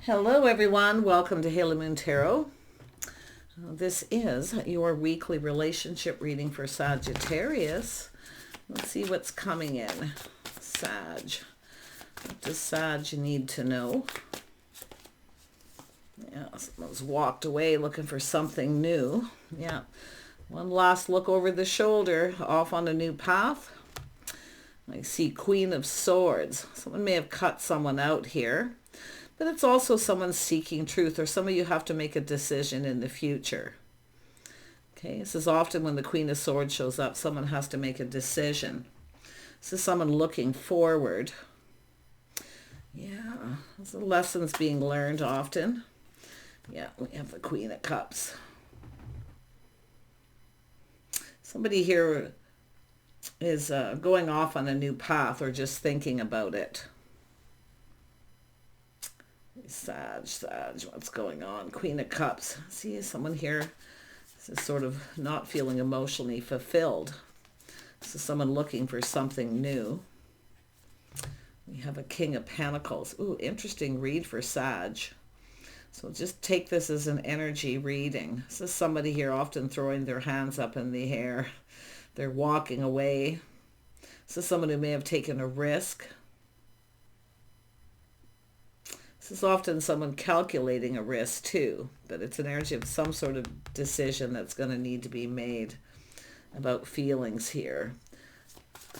Hello everyone, welcome to Haley Moon Tarot. This is your weekly relationship reading for Sagittarius. Let's see what's coming in. Sag. What does Sag need to know? Yeah, someone's walked away looking for something new. Yeah, one last look over the shoulder, off on a new path. I see Queen of Swords. Someone may have cut someone out here. But it's also someone seeking truth, or some of you have to make a decision in the future. Okay, this is often when the Queen of Swords shows up, someone has to make a decision. This is someone looking forward. Yeah, there's lessons being learned often. Yeah, we have the Queen of Cups. Somebody here is going off on a new path or just thinking about it. Sag, what's going on? Queen of Cups. See, someone here is sort of not feeling emotionally fulfilled. This is someone looking for something new. We have a King of Pentacles. Ooh, interesting read for Sag. So just take this as an energy reading. This is somebody here often throwing their hands up in the air. They're walking away. This is someone who may have taken a risk. This is often someone calculating a risk too, but it's an energy of some sort of decision that's going to need to be made about feelings here.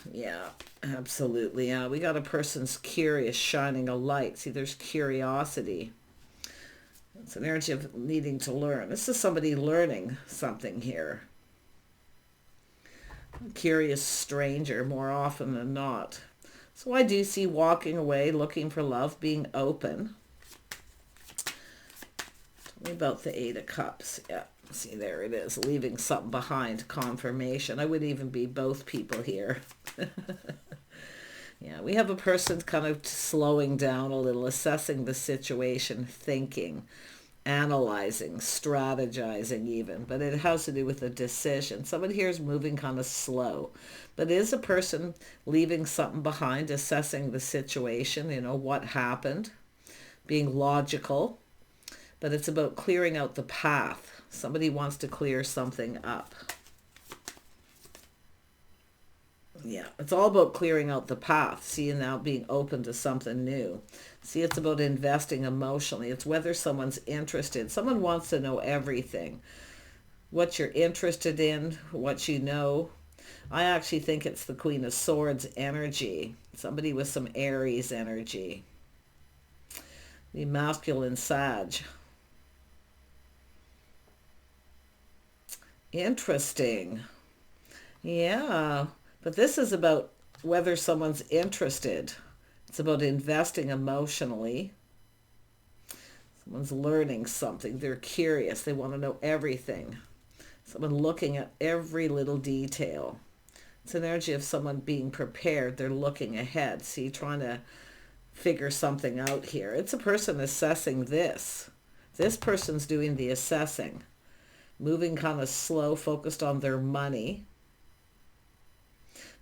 Yeah, absolutely. Yeah, we got a person's curious, shining a light. See, there's curiosity. It's an energy of needing to learn. This is somebody learning something here. A curious stranger more often than not. So I do see walking away, looking for love, being open. Tell me about the Eight of Cups. Yeah, see, there it is, leaving something behind, confirmation. I would even be both people here. Yeah, we have a person kind of slowing down a little, assessing the situation, thinking, analyzing, strategizing even, but it has to do with a decision. Someone here is moving kind of slow, but is a person leaving something behind, assessing the situation, what happened, being logical, but it's about clearing out the path. Somebody wants to clear something up. Yeah, it's all about clearing out the path. See, now being open to something new. See, it's about investing emotionally. It's whether someone's interested. Someone wants to know everything. What you're interested in, what you know. I actually think it's the Queen of Swords energy. Somebody with some Aries energy. The masculine Sag. Interesting. Yeah. But this is about whether someone's interested. It's about investing emotionally. Someone's learning something. They're curious. They want to know everything. Someone looking at every little detail. It's an energy of someone being prepared. They're looking ahead. See, trying to figure something out here. It's a person assessing this. This person's doing the assessing. Moving kind of slow, focused on their money.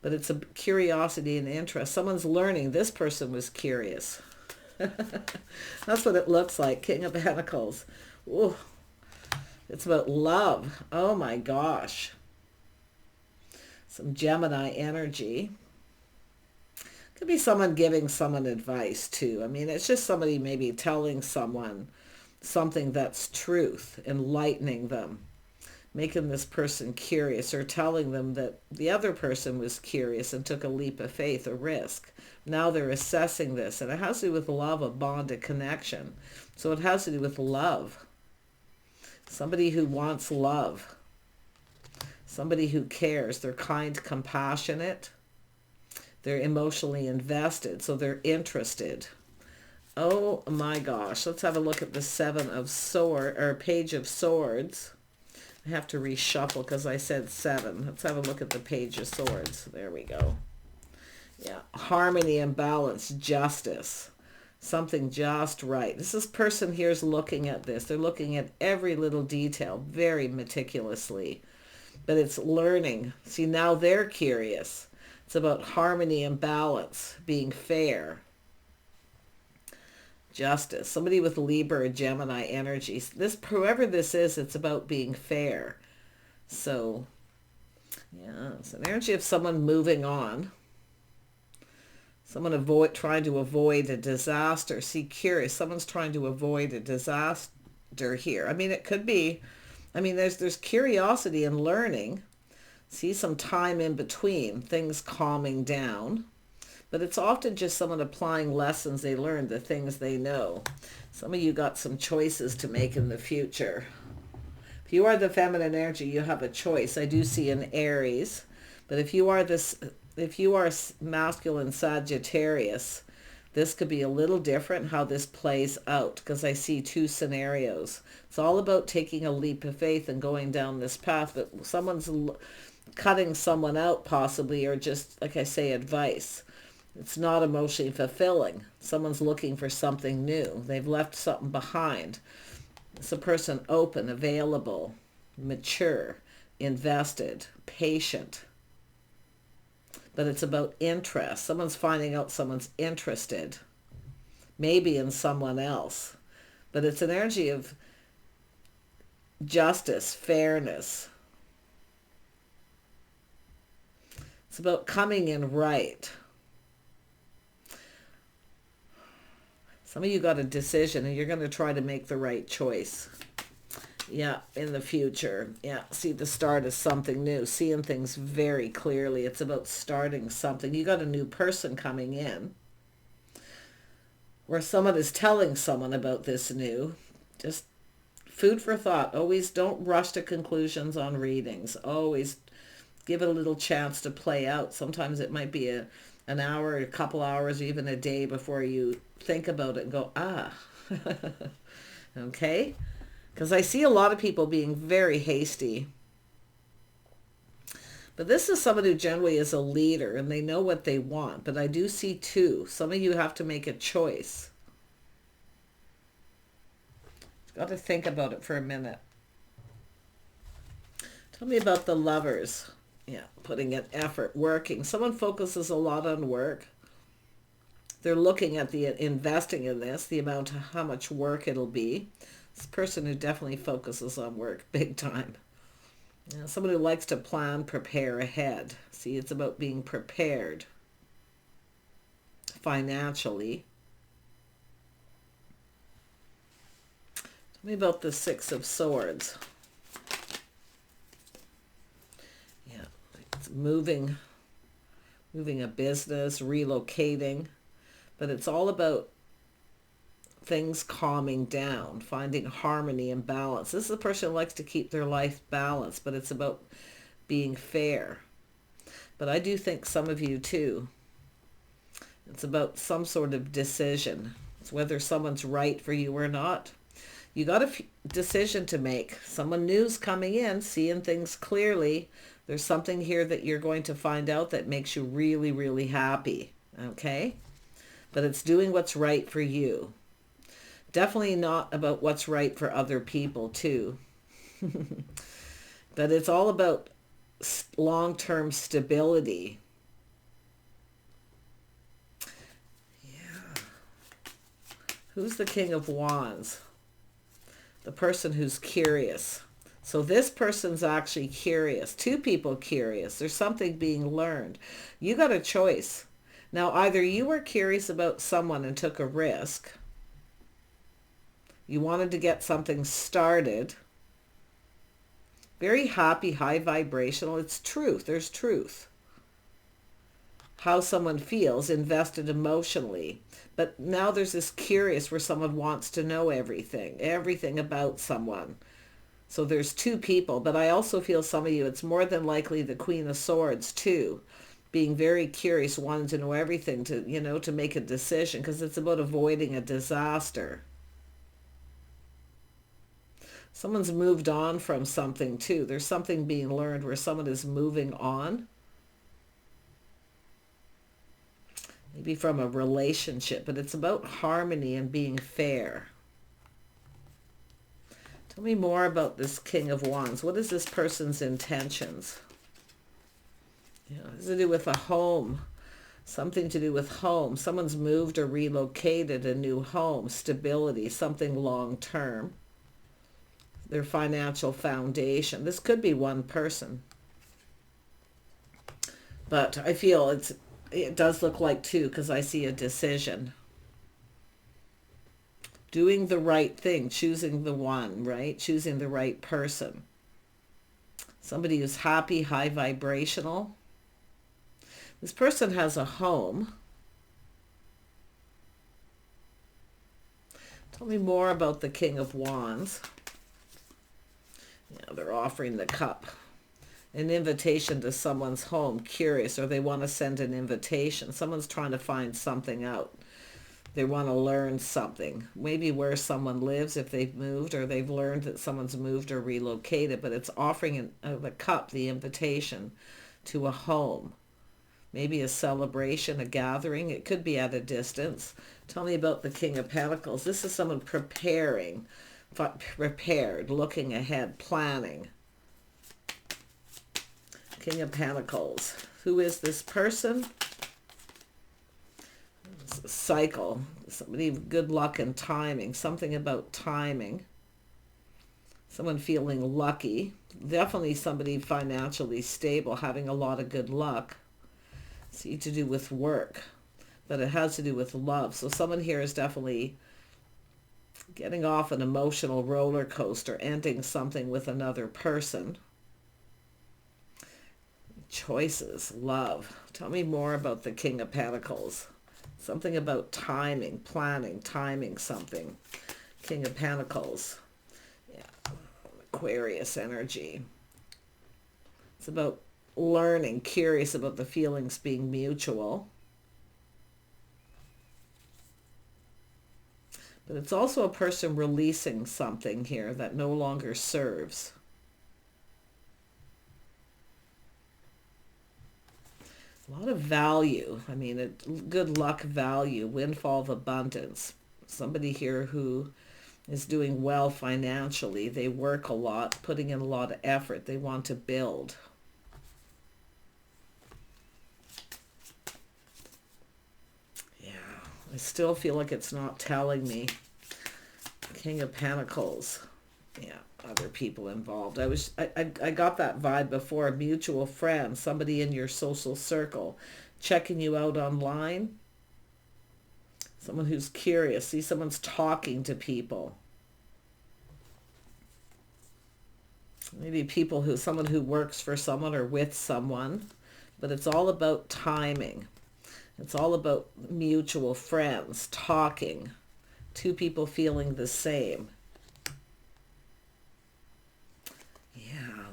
But it's a curiosity and interest. Someone's learning. This person was curious. That's what it looks like. King of Pentacles. Ooh. It's about love. Oh my gosh. Some Gemini energy. Could be someone giving someone advice too. I mean, it's just somebody maybe telling someone something that's truth, enlightening them. Making this person curious, or telling them that the other person was curious and took a leap of faith, a risk. Now they're assessing this, and it has to do with love, a bond, a connection. So it has to do with love. Somebody who wants love. Somebody who cares. They're kind, compassionate. They're emotionally invested, so they're interested. Oh my gosh. Let's have a look at the Page of Swords. I have to reshuffle because I said 7. Let's have a look at the Page of Swords. There we go. Yeah, harmony and balance, justice. Something just right. This person here is looking at this. They're looking at every little detail very meticulously. But it's learning. See, now they're curious. It's about harmony and balance, being fair. Justice. Somebody with Libra or Gemini energy. This, whoever this is, it's about being fair. So, yeah, it's an energy of someone moving on. Someone trying to avoid a disaster. See, curious. Someone's trying to avoid a disaster here. I mean, it could be, I mean, there's curiosity and learning. See, some time in between, things calming down. But it's often just someone applying lessons they learned, the things they know. Some of you got some choices to make in the future. If you are the feminine energy, you have a choice. I do see an Aries. But if you are masculine Sagittarius, this could be a little different how this plays out, because I see two scenarios. It's all about taking a leap of faith and going down this path, but someone's cutting someone out possibly, or just, like I say, advice. It's not emotionally fulfilling. Someone's looking for something new. They've left something behind. It's a person open, available, mature, invested, patient. But it's about interest. Someone's finding out someone's interested, maybe in someone else. But it's an energy of justice, fairness. It's about coming in right. Some of you got a decision and you're going to try to make the right choice. Yeah, in the future. Yeah, see the start of something new. Seeing things very clearly. It's about starting something. You got a new person coming in. Where someone is telling someone about this new. Just food for thought. Always don't rush to conclusions on readings. Always give it a little chance to play out. Sometimes it might be an hour, a couple hours, even a day before you think about it and go, ah. Okay? Because I see a lot of people being very hasty. But this is someone who generally is a leader and they know what they want. But I do see two. Some of you have to make a choice. You've got to think about it for a minute. Tell me about the lovers. Yeah, putting in effort, working. Someone focuses a lot on work. They're looking at the investing in this, the amount of how much work it'll be. This person who definitely focuses on work big time. You know, someone who likes to plan, prepare ahead. See, it's about being prepared financially. Tell me about the Six of Swords. Yeah, it's moving a business, relocating. But it's all about things calming down, finding harmony and balance. This is a person who likes to keep their life balanced, but it's about being fair. But I do think some of you too, it's about some sort of decision. It's whether someone's right for you or not. You got a decision to make. Someone new's coming in, seeing things clearly. There's something here that you're going to find out that makes you really, really happy. Okay? But it's doing what's right for you. Definitely not about what's right for other people too. But it's all about long-term stability. Yeah. Who's the King of Wands? The person who's curious. So this person's actually curious. Two people curious. There's something being learned. You got a choice. Now, either you were curious about someone and took a risk. You wanted to get something started. Very happy, high vibrational. It's truth. There's truth. How someone feels, invested emotionally. But now there's this curious where someone wants to know everything about someone. So there's two people. But I also feel some of you, it's more than likely the Queen of Swords too. Being very curious, wanting to know everything to make a decision, because it's about avoiding a disaster. Someone's moved on from something too. There's something being learned where someone is moving on. Maybe from a relationship, but it's about harmony and being fair. Tell me more about this King of Wands. What is this person's intentions? Yeah, what does it do with a home? Something to do with home. Someone's moved or relocated a new home, stability, something long-term. Their financial foundation. This could be one person. But I feel it does look like two because I see a decision. Doing the right thing, choosing the one, right? Choosing the right person. Somebody who's happy, high vibrational. This person has a home. Tell me more about the King of Wands. Yeah, they're offering the cup. An invitation to someone's home, curious, or they want to send an invitation. Someone's trying to find something out. They want to learn something. Maybe where someone lives if they've moved, or they've learned that someone's moved or relocated, but it's offering the cup, the invitation to a home. Maybe a celebration, a gathering. It could be at a distance. Tell me about the King of Pentacles. This is someone prepared, looking ahead, planning. King of Pentacles. Who is this person? It's a cycle. Somebody with good luck and timing. Something about timing. Someone feeling lucky. Definitely somebody financially stable, having a lot of good luck. It's to do with work, but it has to do with love. So someone here is definitely getting off an emotional roller coaster, ending something with another person. Choices, love. Tell me more about the King of Pentacles. Something about timing, planning, timing something. King of Pentacles. Yeah, Aquarius energy. It's about learning, curious about the feelings being mutual. But it's also a person releasing something here that no longer serves. A lot of value. I mean, good luck, value, windfall of abundance. Somebody here who is doing well financially. They work a lot, putting in a lot of effort. They want to build. Yeah, I still feel like it's not telling me. King of Pentacles. Yeah, other people involved. I got that vibe before. A mutual friend, somebody in your social circle, checking you out online. Someone who's curious. See, someone's talking to people. Maybe someone who works for someone or with someone. But it's all about timing. It's all about mutual friends, talking. Two people feeling the same.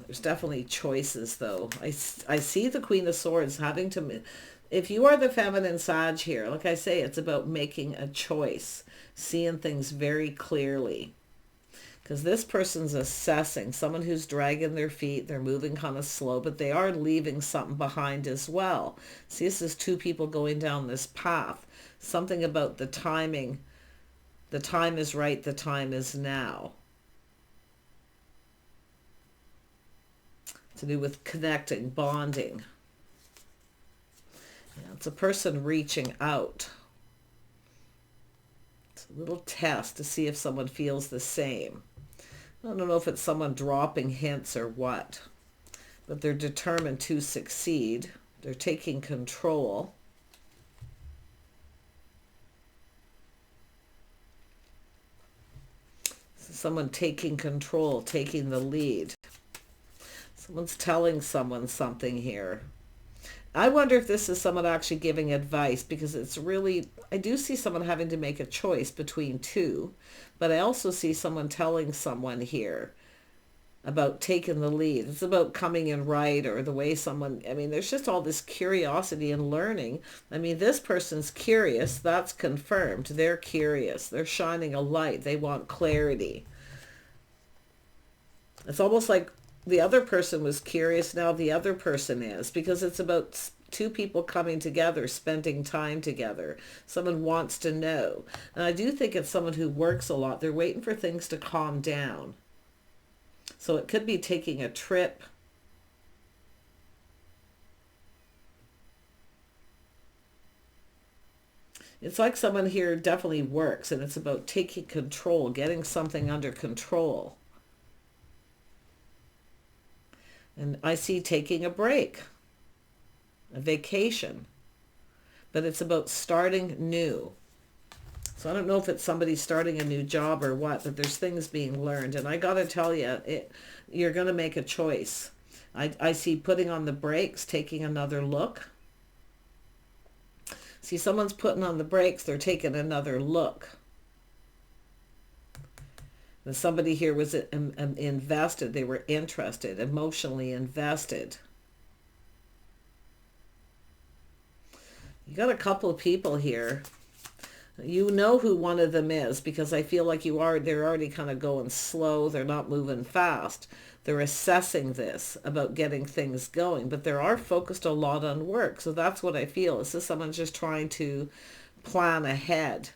There's definitely choices, though. I see the Queen of Swords having to... If you are the feminine Sag here, like I say, it's about making a choice. Seeing things very clearly. Because this person's assessing. Someone who's dragging their feet. They're moving kind of slow, but they are leaving something behind as well. See, this is two people going down this path. Something about the timing. The time is right. The time is now. To do with connecting, bonding. Yeah, it's a person reaching out. It's a little test to see if someone feels the same. I don't know if it's someone dropping hints or what, but they're determined to succeed. They're taking control. Someone taking control, taking the lead. Someone's telling someone something here. I wonder if this is someone actually giving advice, because it's really, I do see someone having to make a choice between two, but I also see someone telling someone here about taking the lead. It's about coming in right, or the way someone, I mean, there's just all this curiosity and learning. I mean, this person's curious. That's confirmed. They're curious. They're shining a light. They want clarity. It's almost like the other person was curious, now the other person is, because it's about two people coming together, spending time together. Someone wants to know. And I do think it's someone who works a lot. They're waiting for things to calm down. So it could be taking a trip. It's like someone here definitely works, and it's about taking control, getting something under control. And I see taking a break, a vacation, but it's about starting new. So I don't know if it's somebody starting a new job or what, but there's things being learned. And I got to tell you, you're going to make a choice. I see putting on the brakes, taking another look. See, someone's putting on the brakes, they're taking another look. And somebody here was invested, they were interested, emotionally invested. You got a couple of people here. You know who one of them is, because I feel like they're already kind of going slow. They're not moving fast. They're assessing this about getting things going, but they are focused a lot on work. So that's what I feel. Is this someone just trying to plan ahead,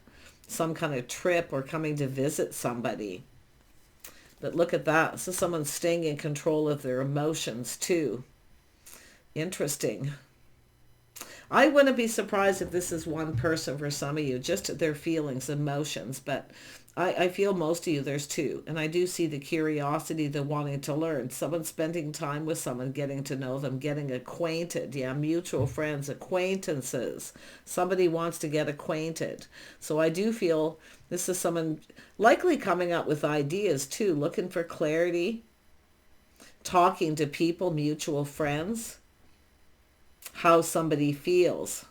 some kind of trip or coming to visit somebody? But look at that. This is someone staying in control of their emotions too. Interesting. I wouldn't be surprised if this is one person for some of you, just their feelings, emotions, but I feel most of you, there's two. And I do see the curiosity, the wanting to learn. Someone spending time with someone, getting to know them, getting acquainted. Yeah, mutual friends, acquaintances. Somebody wants to get acquainted. So I do feel this is someone likely coming up with ideas too, looking for clarity, talking to people, mutual friends. How somebody feels.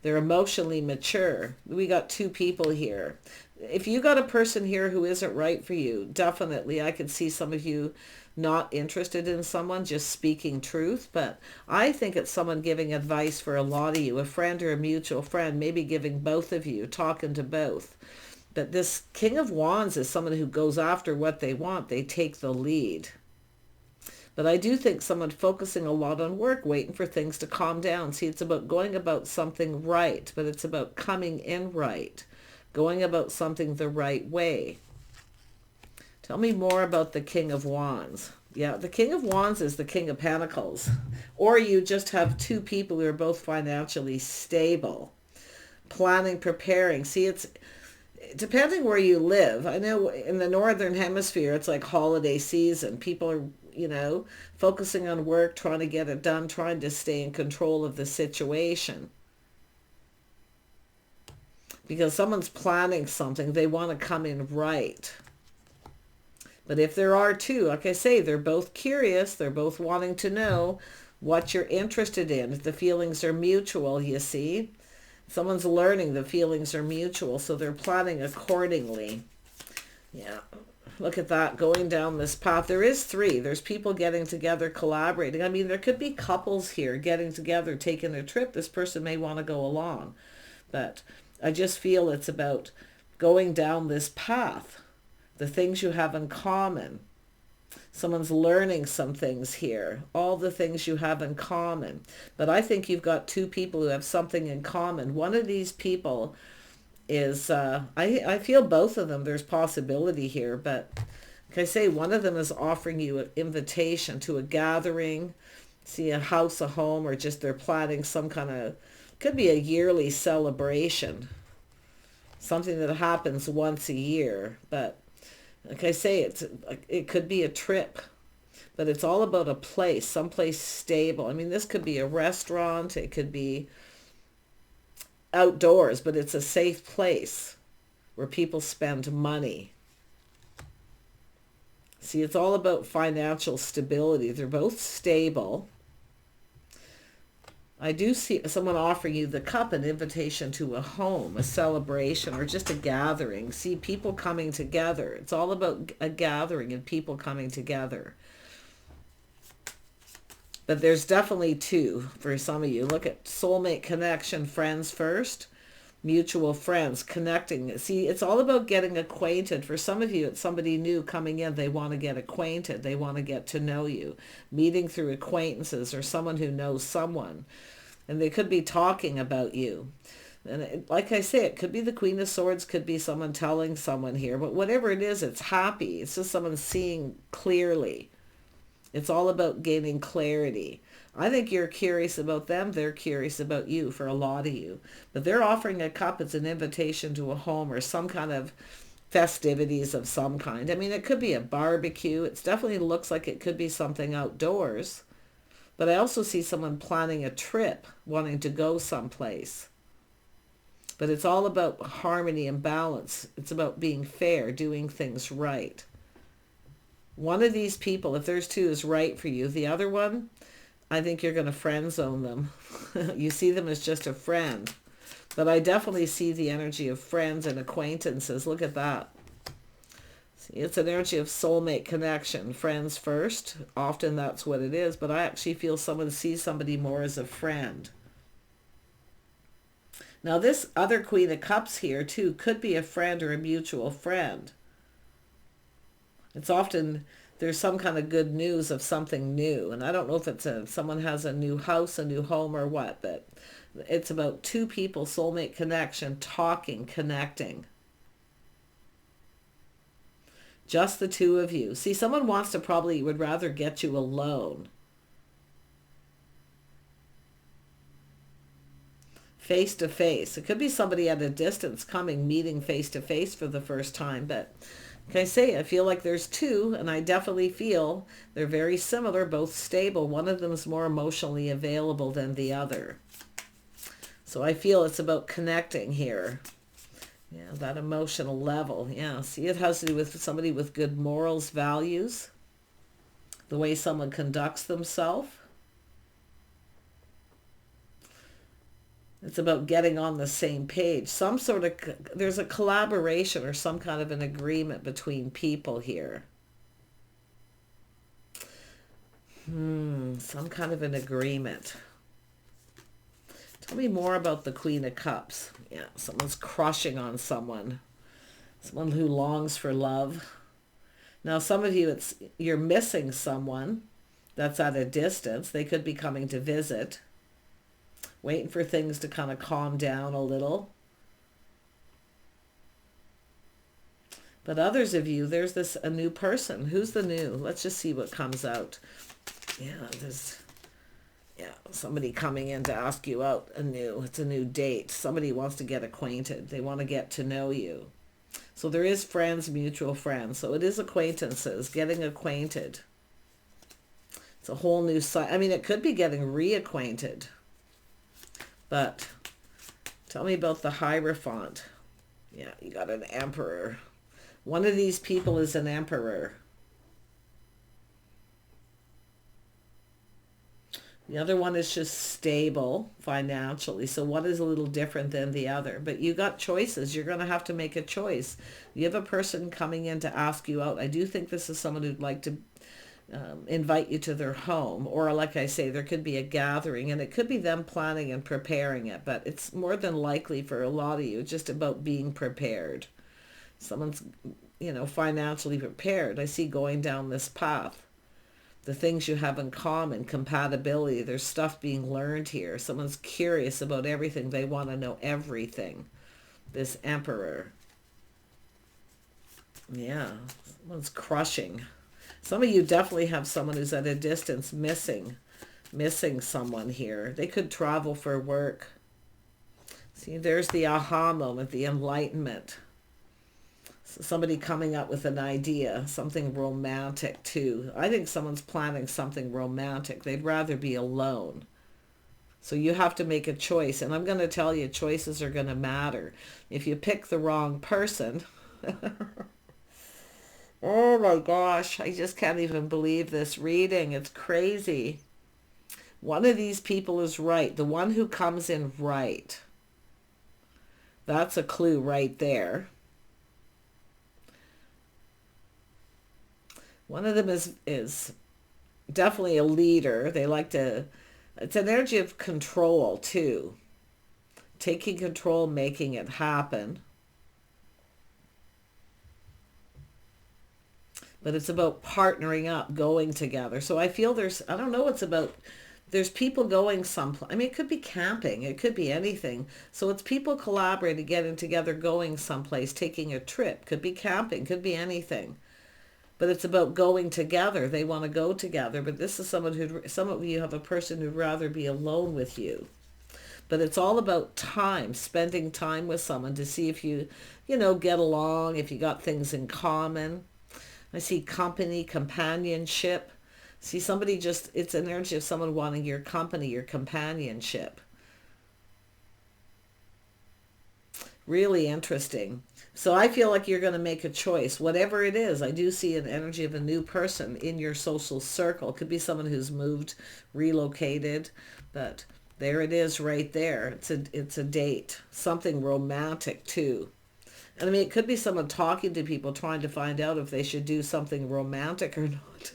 They're emotionally mature. We got two people here. If you got a person here who isn't right for you, definitely I could see some of you not interested in someone, just speaking truth. But I think it's someone giving advice for a lot of you, a friend or a mutual friend, maybe giving both of you, talking to both. But this King of Wands is someone who goes after what they want. They take the lead. But I do think someone focusing a lot on work, waiting for things to calm down. See, it's about going about something right, but it's about coming in right, going about something the right way. Tell me more about the King of Wands. Yeah, the King of Wands is the King of Pentacles. Or you just have two people who are both financially stable, planning, preparing. See, it's depending where you live. I know in the Northern Hemisphere, it's like holiday season. People are focusing on work, trying to get it done, trying to stay in control of the situation. Because someone's planning something, they want to come in right. But if there are two, like I say, they're both curious, they're both wanting to know what you're interested in. If the feelings are mutual, you see. Someone's learning the feelings are mutual, so they're planning accordingly. Yeah. Look at that, going down this path. There is three. There's people getting together, collaborating. I mean, there could be couples here getting together, taking a trip. This person may want to go along. But I just feel it's about going down this path, the things you have in common. Someone's learning some things here, all the things you have in common. But I think you've got two people who have something in common. One of these people is, I feel both of them, there's possibility here, but like I say, one of them is offering you an invitation to a gathering, see a house, a home, or just they're planning some kind of, could be a yearly celebration, something that happens once a year. But like I say, it could be a trip, but it's all about a place, someplace stable. I mean, this could be a restaurant, it could be outdoors, but it's a safe place where people spend money. See, it's all about financial stability. They're both stable. I do see someone offering you the cup, an invitation to a home, a celebration, or just a gathering. See, people coming together. It's all about a gathering and people coming together. But there's definitely two for some of you. Look at soulmate connection, friends first, mutual friends, connecting. See, it's all about getting acquainted. For some of you, it's somebody new coming in. They want to get acquainted. They want to get to know you. Meeting through acquaintances or someone who knows someone. And they could be talking about you. And like I say, it could be the Queen of Swords, could be someone telling someone here. But whatever it is, it's happy. It's just someone seeing clearly. It's all about gaining clarity. I think you're curious about them. They're curious about you for a lot of you. But they're offering a cup. It's an invitation to a home or some kind of festivities of some kind. I mean, it could be a barbecue. It definitely looks like it could be something outdoors. But I also see someone planning a trip, wanting to go someplace. But it's all about harmony and balance. It's about being fair, doing things right. One of these people, if there's two, is right for you. The other one, I think you're going to friend zone them. You see them as just a friend. But I definitely see the energy of friends and acquaintances. Look at that. See, it's an energy of soulmate connection. Friends first. Often that's what it is. But I actually feel someone sees somebody more as a friend. Now this other Queen of Cups here too could be a friend or a mutual friend. It's often there's some kind of good news of something new. And I don't know if it's someone has a new house, a new home or what, but it's about two people, soulmate connection, talking, connecting. Just the two of you. See, someone wants to probably would rather get you alone. Face to face. It could be somebody at a distance coming, meeting face to face for the first time. But like I say, I feel like there's two, and I definitely feel they're very similar, both stable. One of them is more emotionally available than the other. So I feel it's about connecting here. Yeah, that emotional level. Yeah, see, it has to do with somebody with good morals, values, the way someone conducts themselves. It's about getting on the same page. Some sort of, there's a collaboration or some kind of an agreement between people here. Some kind of an agreement. Tell me more about the Queen of Cups. Yeah, someone's crushing on someone. Someone who longs for love. Now, some of you, you're missing someone that's at a distance. They could be coming to visit. Waiting for things to kind of calm down a little. But others of you, there's a new person. Who's the new? Let's just see what comes out. Yeah, somebody coming in to ask you out it's a new date. Somebody wants to get acquainted. They want to get to know you. So there is friends, mutual friends. So it is acquaintances, getting acquainted. It's a whole new side. I mean, it could be getting reacquainted. But tell me about the Hierophant. Yeah, you got an Emperor. One of these people is an Emperor. The other one is just stable financially. So one is a little different than the other. But you got choices. You're going to have to make a choice. You have a person coming in to ask you out. I do think this is someone who'd like to invite you to their home, or like I say, there could be a gathering, and it could be them planning and preparing it, but it's more than likely for a lot of you just about being prepared. Someone's financially prepared. I see going down this path, the things you have in common, compatibility, there's stuff being learned here. Someone's curious about everything. They want to know everything. This Emperor. Yeah, someone's crushing. Some of you definitely have someone who's at a distance missing someone here. They could travel for work. See, there's the aha moment, the enlightenment. So somebody coming up with an idea, something romantic too. I think someone's planning something romantic. They'd rather be alone. So you have to make a choice. And I'm going to tell you, choices are going to matter. If you pick the wrong person... Oh my gosh, I just can't even believe this reading. It's crazy. One of these people is right. The one who comes in right. That's a clue right there. One of them is definitely a leader. They like to, it's an energy of control too. Taking control, making it happen. But it's about partnering up, going together. So I feel I don't know, it's about, there's people going someplace. I mean, it could be camping. It could be anything. So it's people collaborating, getting together, going someplace, taking a trip. Could be camping. Could be anything. but it's about going together. They want to go together, but this is someone who, some of you have a person who'd rather be alone with you. But it's all about time, spending time with someone to see if you, get along, if you got things in common. I see company, companionship. See somebody just, it's an energy of someone wanting your company, your companionship. Really interesting. So I feel like you're going to make a choice, whatever it is. I do see an energy of a new person in your social circle. It could be someone who's moved, relocated, but there it is right there. It's a date, something romantic too. And I mean, it could be someone talking to people trying to find out if they should do something romantic or not.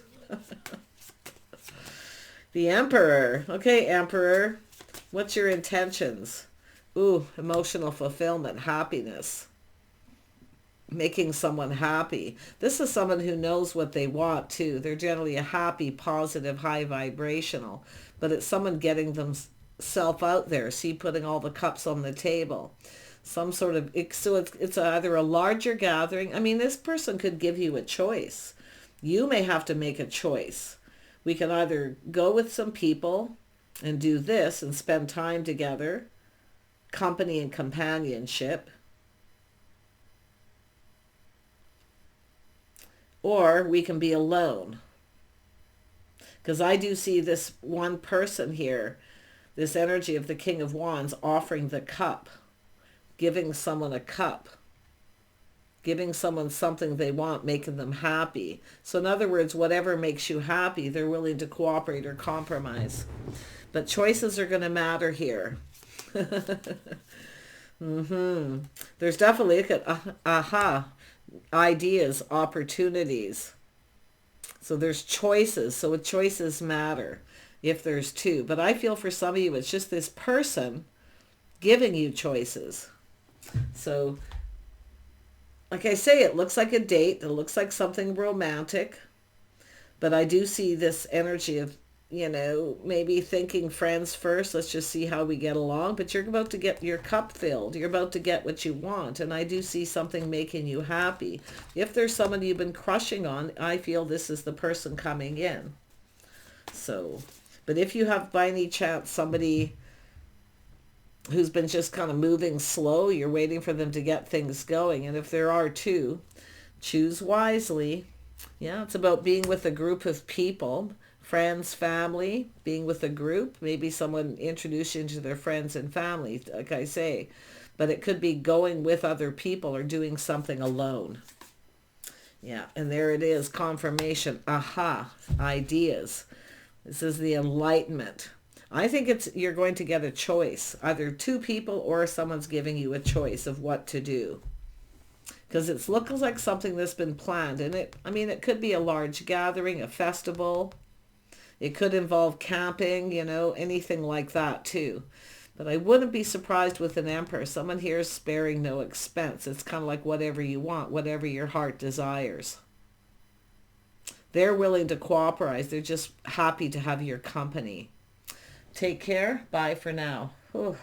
The Emperor. Okay, Emperor. What's your intentions? Ooh, emotional fulfillment, happiness. Making someone happy. This is someone who knows what they want too. They're generally a happy, positive, high vibrational. But it's someone getting themselves out there. See, putting all the cups on the table. Some sort of, so it's either a larger gathering. I mean, this person could give you a choice. You may have to make a choice. We can either go with some people and do this and spend time together, company and companionship, or we can be alone. Because I do see this one person here, this energy of the King of Wands offering the cup. Giving someone a cup, giving someone something they want, making them happy. So in other words, whatever makes you happy, they're willing to cooperate or compromise. But choices are going to matter here. There's definitely ideas, opportunities. So there's choices. So choices matter if there's two. But I feel for some of you, it's just this person giving you choices. So, like I say, it looks like a date. It looks like something romantic. But I do see this energy of, maybe thinking friends first. Let's just see how we get along. But you're about to get your cup filled. You're about to get what you want. And I do see something making you happy. If there's someone you've been crushing on, I feel this is the person coming in. So, but if you have by any chance somebody who's been just kind of moving slow, you're waiting for them to get things going. And if there are two, choose wisely. Yeah, it's about being with a group of people, friends, family, being with a group. Maybe someone introduce you to their friends and family, like I say. But it could be going with other people or doing something alone. Yeah, and there it is, confirmation. Aha, ideas. This is the enlightenment. I think you're going to get a choice, either two people or someone's giving you a choice of what to do. Because it looks like something that's been planned. And it could be a large gathering, a festival. It could involve camping, anything like that too. But I wouldn't be surprised with an Emperor. Someone here is sparing no expense. It's kind of like whatever you want, whatever your heart desires. They're willing to cooperate. They're just happy to have your company. Take care. Bye for now. Whew.